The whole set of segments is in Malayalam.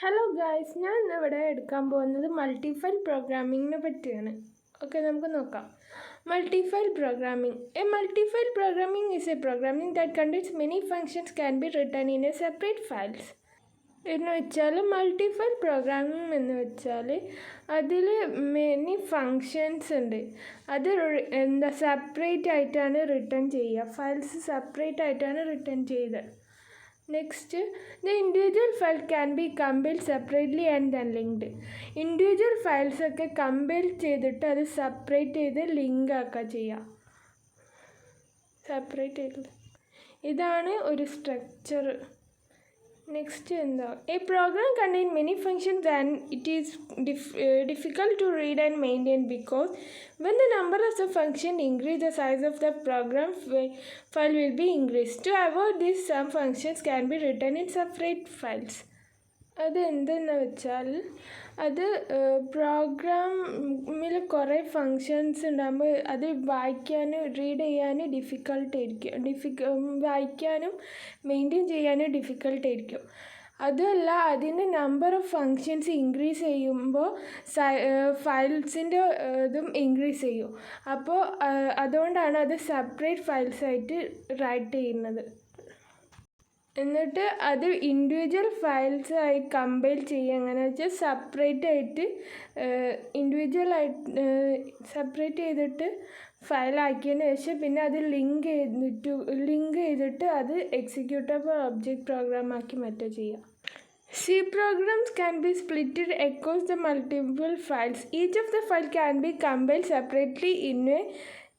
ഹലോ ഗായ്സ്, ഞാൻ ഇവിടെ എടുക്കാൻ പോകുന്നത് മൾട്ടിഫൈൽ പ്രോഗ്രാമിങ്ങിനെ പറ്റിയാണ്. ഓക്കെ, നമുക്ക് നോക്കാം. Multifile programming. A multifile programming is a programming that contains many functions can be written in a separate files. എന്ന് വെച്ചാൽ മൾട്ടിഫൈൽ പ്രോഗ്രാമിംഗ് എന്ന് വെച്ചാൽ അതിൽ മെനി ഫങ്ഷൻസ് ഉണ്ട്. അത് സെപ്പറേറ്റ് ആയിട്ടാണ് റിട്ടേൺ ചെയ്യുക. ഫയൽസ് സെപ്പറേറ്റ് ആയിട്ടാണ് റിട്ടേൺ ചെയ്തത്. Next, the individual file can be compile separately and then linked. Individual ഫയൽസൊക്കെ കമ്പൈൽ ചെയ്തിട്ട് അത് സെപ്പറേറ്റ് ചെയ്ത് ലിങ്ക് ആക്കുക ചെയ്യുക. സെപ്പറേറ്റ് ചെയ്ത് ഇതാണ് ഒരു സ്ട്രക്ചർ. നെക്സ്റ്റ് എന്താ, a program contain many functions and it is difficult to read and maintain because when the number of the function increase, the size of the program file will be increased. To avoid this, some functions can be written in separate files. അത് എന്തെന്ന് വെച്ചാൽ അത് പ്രോഗ്രാമിൽ കുറേ ഫങ്ഷൻസ് ഉണ്ടാകുമ്പോൾ അത് വായിക്കാനും റീഡ് ചെയ്യാനും ഡിഫിക്കൽട്ടായിരിക്കും. വായിക്കാനും മെയിൻറ്റെയിൻ ചെയ്യാനും ഡിഫിക്കൽട്ടായിരിക്കും. അതുമല്ല, അതിൻ്റെ നമ്പർ ഓഫ് ഫങ്ഷൻസ് ഇൻക്രീസ് ചെയ്യുമ്പോൾ ഫയൽസിൻ്റെ ഇതും ഇൻക്രീസ് ചെയ്യും. അപ്പോൾ അതുകൊണ്ടാണ് അത് സെപ്പറേറ്റ് ഫയൽസായിട്ട് റൈറ്റ് ചെയ്യുന്നത്. എന്നിട്ട് അത് ഇൻഡിവിജ്വൽ ഫയൽസായി കമ്പൈൽ ചെയ്യുക. എങ്ങനെ വെച്ചാൽ സെപ്പറേറ്റ് ചെയ്തിട്ട് ഫയലാക്കിയതിന് ശേഷം പിന്നെ അത് ലിങ്ക് ചെയ്തിട്ട് അത് എക്സിക്യൂട്ടബിൾ ഒബ്ജക്റ്റ് പ്രോഗ്രാമാക്കി മാറ്റുക ചെയ്യുക. C programs can be splitted across the multiple files. Each of the file can be compiled separately in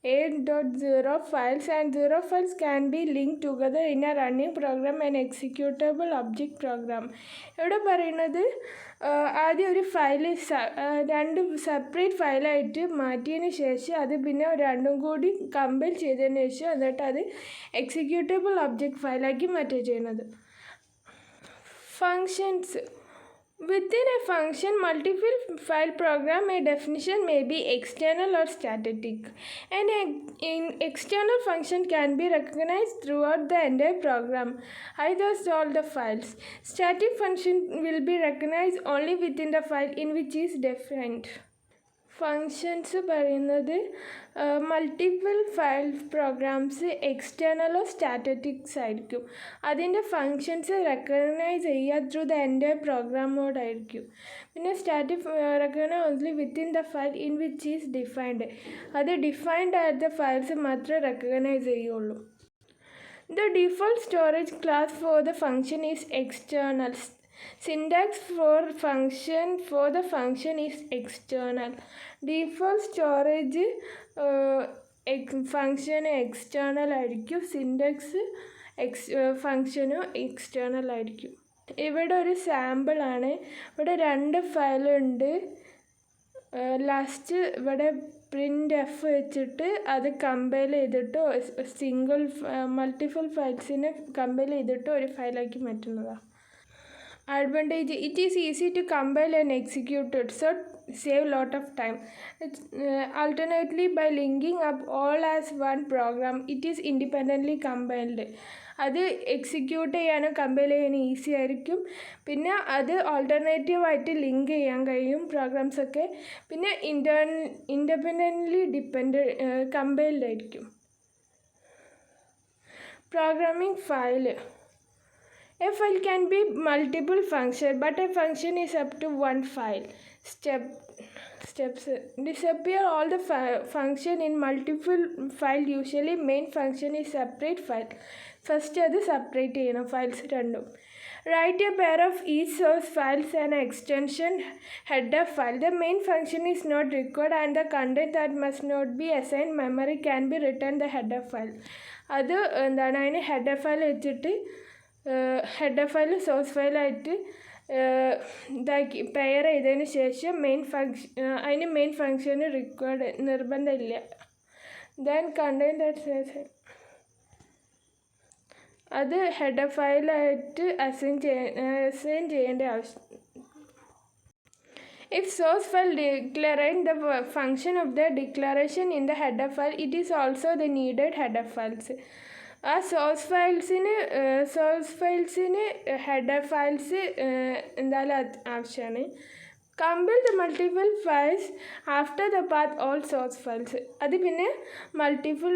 A.0 files, and 0 files can be linked together in a running program and executable object program. ഇവിടെ പറയുന്നത് ആദ്യം ഒരു ഫയൽ രണ്ട് സെപ്പറേറ്റ് ഫയലായിട്ട് മാറ്റിയതിന് ശേഷം അത് പിന്നെ രണ്ടും കൂടി കമ്പൈൽ ചെയ്തതിന് ശേഷം എന്നിട്ട് അത് എക്സിക്യൂട്ടബിൾ ഒബ്ജക്റ്റ് ഫയലാക്കി മാറ്റുക ചെയ്യുന്നത്. Functions. Within a function multiple file program, a definition may be external or static. An external function can be recognized throughout the entire program, either all the files. Static function will be recognized only within the file in which is defined. Functions പറയുന്നത് മൾട്ടിപ്പിൾ ഫയൽ പ്രോഗ്രാംസ് എക്സ്റ്റേണലോ സ്റ്റാറ്റിക്സ് ആയിരിക്കും. അതിൻ്റെ ഫങ്ഷൻസ് റെക്കഗ്നൈസ് ചെയ്യുക ത്രൂ ദ എൻ്റയർ പ്രോഗ്രാം മോഡായിരിക്കും. പിന്നെ static recognise only within the file in which is defined. അത് ഡിഫൈൻഡ് ആയ ഫയൽസ് മാത്രമേ റെക്കഗ്നൈസ് ചെയ്യുള്ളൂ. The default storage class for the function is external. Syntax for the function is external. Default storage function external ആയിരിക്കും. സിൻടാക്സ് ഫങ്ഷനും എക്സ്റ്റേണൽ ആയിരിക്കും. ഇവിടെ ഒരു സാമ്പിളാണ്. ഇവിടെ രണ്ട് ഫയലുണ്ട്. ലാസ്റ്റ് ഇവിടെ പ്രിൻ്റ് എഫ് വെച്ചിട്ട് അത് കമ്പൈൽ ചെയ്തിട്ട് മൾട്ടിപ്പിൾ ഫയൽസിനെ കമ്പൈൽ ചെയ്തിട്ട് ഒരു ഫയലാക്കി മാറ്റുന്നതാണ്. Advantage, it is easy to compile and execute it, so save lot of time. Alternately, by linking up all as one program, it is independently compiled. അത് എക്സിക്യൂട്ട് ചെയ്യാനും കമ്പൈൽ ചെയ്യാനും ഈസി ആയിരിക്കും. പിന്നെ അത് ഓൾട്ടർനേറ്റീവായിട്ട് ലിങ്ക് ചെയ്യാൻ കഴിയും പ്രോഗ്രാംസൊക്കെ. പിന്നെ ഇൻഡിപെൻഡൻ്റ്ലി കമ്പൈൽഡ് ആയിരിക്കും. Programming file. A file can be multiple functions, but a function is up to one file. Steps. Disappear all the function in multiple file. Usually main function is separate file. First അത് സെപ്പറേറ്റ് ചെയ്യണം ഫയൽസ് രണ്ടും. Write a pair of each source files and extension header file. The main function is not required and the content that must not be assigned memory can be written the header file. അത് എന്താണ്, അതിന് ഹെഡർ ഫയൽ വെച്ചിട്ട് ഹെഡർ ഫയൽ സോഴ്സ് ഫയലായിട്ട് ഇതാക്കി പെയർ ചെയ്തതിന് ശേഷം അതിന് മെയിൻ ഫങ്ഷന് നിർബന്ധമില്ല. ദെൻ കണ്ടെയ്ൻ ദാറ്റ് അത് ഹെഡർ ഫയലായിട്ട് അസൈൻ ചെയ്യേണ്ട ആവശ്യം. If source file declaring the function of the declaration in the header file, it is also the needed header files. ആ സോഴ്സ് ഫയൽസിന് ഹെഡർ ഫയൽസ് എന്തായാലും ആവശ്യമാണ്. Compile the multiple files after the path all source files. അത് പിന്നെ മൾട്ടിപ്പിൾ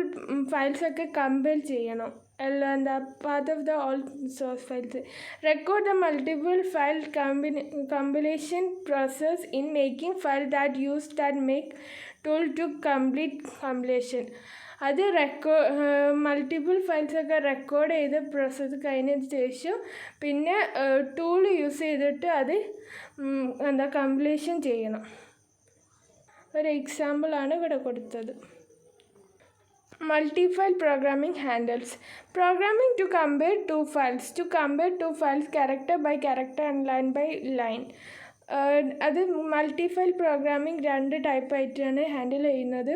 ഫയൽസൊക്കെ കമ്പൈൽ ചെയ്യണം. എന്താ path of the all source files. Record the multiple file compilation process in making file that use that make tool to complete compilation. അത് മൾട്ടിപ്പിൾ ഫയൽസൊക്കെ റെക്കോർഡ് ചെയ്ത് പ്രോസസ്സ് കഴിഞ്ഞതിന് ശേഷം പിന്നെ ടൂൾ യൂസ് ചെയ്തിട്ട് അത് കംപ്ലീഷൻ ചെയ്യണം. ഒരു എക്സാമ്പിളാണ് ഇവിടെ കൊടുത്തത്. Multi-file programming handles. Programming to compare two files. To compare two files character by character and line by line. അത് മൾട്ടിഫയൽ പ്രോഗ്രാമിംഗ് 2 ടൈപ്പായിട്ടാണ് ഹാൻഡിൽ ചെയ്യുന്നത്.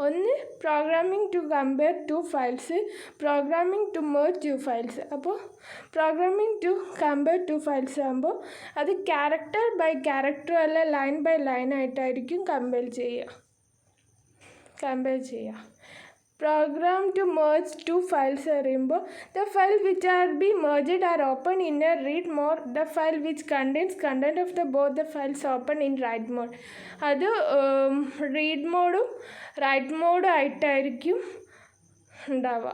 ഒന്ന് programming to compare 2 files, programming to merge 2 files. അപ്പോൾ പ്രോഗ്രാമിംഗ് ടു കമ്പയർ 2 ഫയൽസ് ആകുമ്പോൾ അത് ക്യാരക്ടർ ബൈ ക്യാരക്ടർ അല്ല ലൈൻ ബൈ ലൈൻ ആയിട്ടായിരിക്കും കമ്പയർ ചെയ്യുക. Program to merge 2 files പറയുമ്പോൾ the file which are be merged are open in a read mode. The file which contains content of the both the files open in write mode. അത് റീഡ് മോഡും റൈറ്റ് മോഡും ആയിട്ടായിരിക്കും ഉണ്ടാവുക.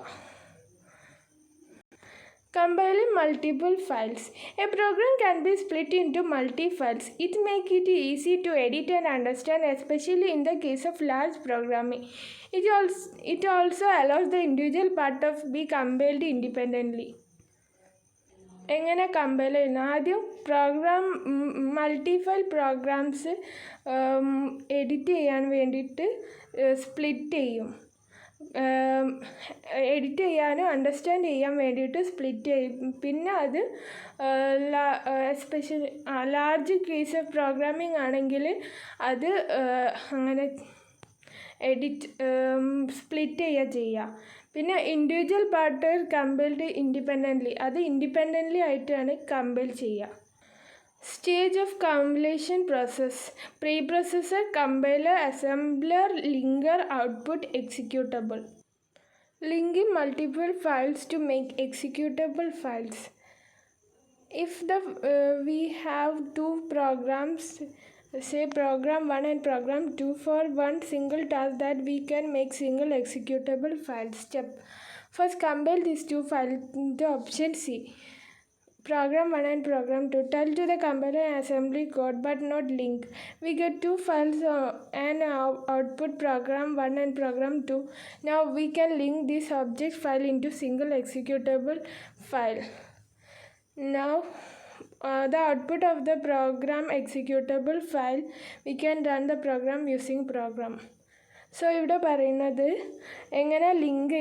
Compiling multiple files. A program can be split into multi-files. It makes it easy to edit and understand, especially in the case of large programming. It also allows the individual part of be compiled independently. എങ്ങനെ കമ്പൈൽ ചെയ്യുന്നു? ആദ്യം മൾട്ടിഫയൽ പ്രോഗ്രാംസ് എഡിറ്റ് ചെയ്യാൻ വേണ്ടിയിട്ട് സ്പ്ലിറ്റ് ചെയ്യും. എഡിറ്റ് ചെയ്യാനും അണ്ടർസ്റ്റാൻഡ് ചെയ്യാൻ വേണ്ടിയിട്ട് സ്പ്ലിറ്റ് ചെയ്യും. പിന്നെ അത് especially large case of programming ആണെങ്കിൽ അത് അങ്ങനെ സ്പ്ലിറ്റ് ചെയ്യുക. പിന്നെ ഇൻഡിവിജ്വൽ പാർട്ട് കമ്പൈൽഡ് ഇൻഡിപെൻഡൻ്റ്ലി, അത് ഇൻഡിപെൻഡൻ്റ്ലി ആയിട്ടാണ് കമ്പൈൽ ചെയ്യുക. Stage of compilation process. Preprocessor, compiler, assembler, linker, output, executable. Linking multiple files to make executable files. If we have 2 programs, say program 1 and program 2, for one single task that we can make single executable file. Step. First, compile these 2 files into option C. Program 1 and program 2. Tell to the compiler assembly code but not link. We get 2 files and output program 1 and program 2. Now we can link this object file into single executable file. Now the output of the program executable file, we can run the program using program. So ഇവിടെ പറയുന്നത് എങ്ങനെ ലിങ്ക്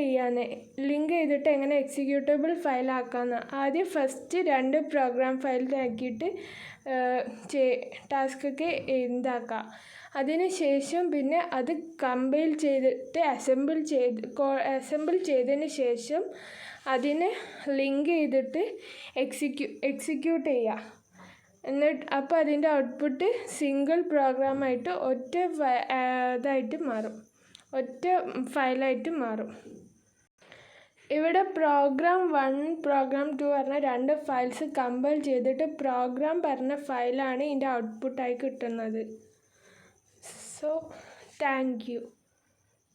ചെയ്തിട്ട് എങ്ങനെ എക്സിക്യൂട്ടബിൾ ഫയലാക്കാമെന്ന്. ആദ്യം ഫസ്റ്റ് 2 പ്രോഗ്രാം ഫയലിലാക്കിയിട്ട് ടാസ്കൊക്കെ എന്താക്കാം. അതിന് ശേഷം പിന്നെ അത് കമ്പൈൽ ചെയ്തിട്ട് അസംബിൾ ചെയ്തതിന് ശേഷം അതിനെ ലിങ്ക് ചെയ്തിട്ട് എക്സിക്യൂട്ട് ചെയ്യുക. എന്നിട്ട് അപ്പോൾ അതിൻ്റെ ഔട്ട്പുട്ട് സിംഗിൾ പ്രോഗ്രാമായിട്ട് ഒറ്റ ഫയലായിട്ട് മാറും. ഇവിടെ പ്രോഗ്രാം 1 പ്രോഗ്രാം 2 പറഞ്ഞ 2 ഫയൽസ് കമ്പൈൽ ചെയ്തിട്ട് പ്രോഗ്രാം പറഞ്ഞ ഫയലാണ് ഇതിൻ്റെ ഔട്ട്പുട്ടായി കിട്ടുന്നത്. So thank you.